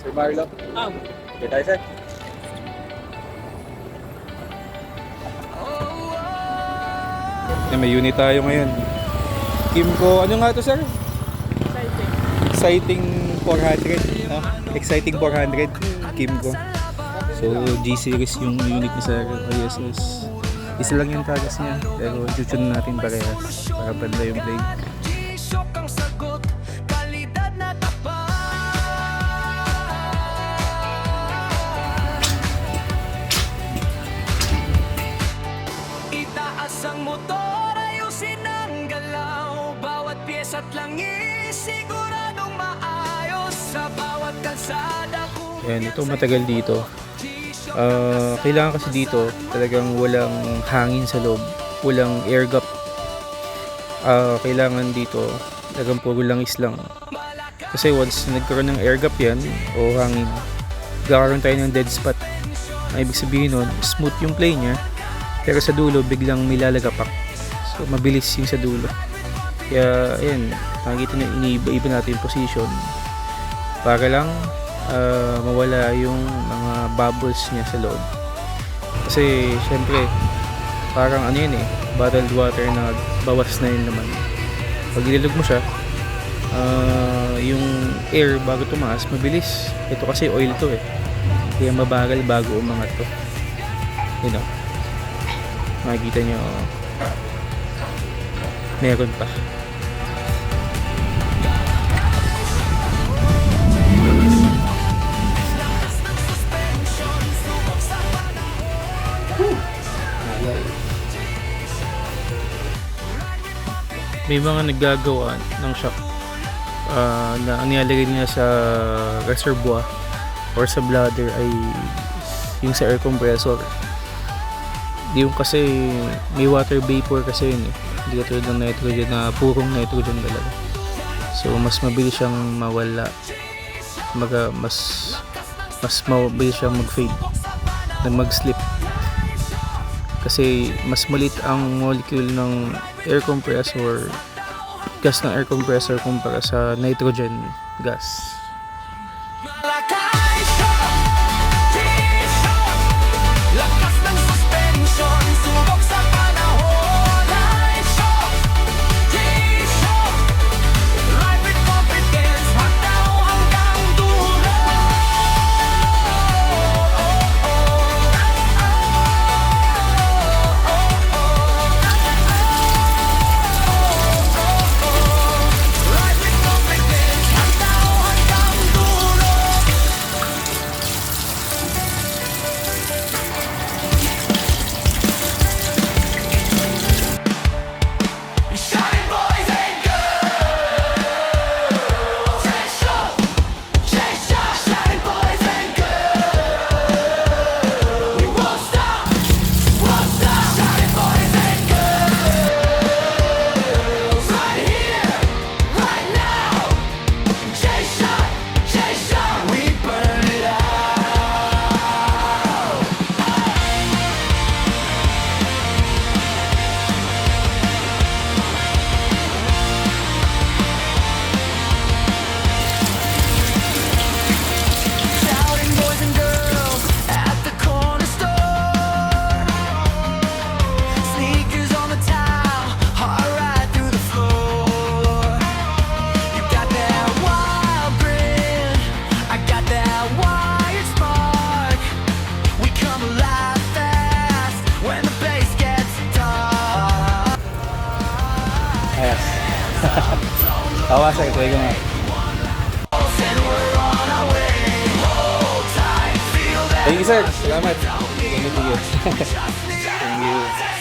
Sir Marlo. Okay tayo, sir. May unit tayo ngayon. Kimco, ano nga to, sir? Exciting 400. No? Exciting 400. Kimco. So, G-series yung unit ni sir. ISS. Isa lang yung tagas niya. Pero chuchun natin parehas. Para banda yung play. Ang motor ayusin ang galaw. Bawat piyesa't langis siguradong maayos. Sa bawat kalsada kung yan, ito matagal dito. Kailangan kasi dito talagang walang hangin sa loob. Walang air gap. Kailangan dito talagang puro langis lang. Kasi once nagkaroon ng air gap yan o hangin, magkakaroon tayo ng dead spot. Ang ibig sabihin nun, smooth yung play niya. Pero sa dulo, biglang may lalagapak. So, mabilis yung sa dulo. Kaya, ayan, nakikita nyo, iniiba-iba natin yung position. Para lang mawala yung mga bubbles niya sa loob. Kasi, syempre, parang ano yun bottled water na bawas na yun naman. Pag ililog mo siya, yung air bago tumaas, mabilis. Ito kasi oil to Kaya mabagal bago umangat to. You know. Makikita nyo meron pa. May mga naggagawa ng shock na ang nilalagay niya sa reservoir or sa bladder ay yung sa air compressor. Yung kasi may water vapor kasi yun hindi katulad ng nitrogen na purong nitrogen talaga. So mas mabilis siyang mawala. Mas mabilis siyang mag-fade na mag-slip. Kasi mas maliit ang molecule ng air compressor, gas ng air compressor kumpara sa nitrogen gas. Kawasaki, tuloy ko nga. Thank you, sir. Salamat. Thank you. Thank you.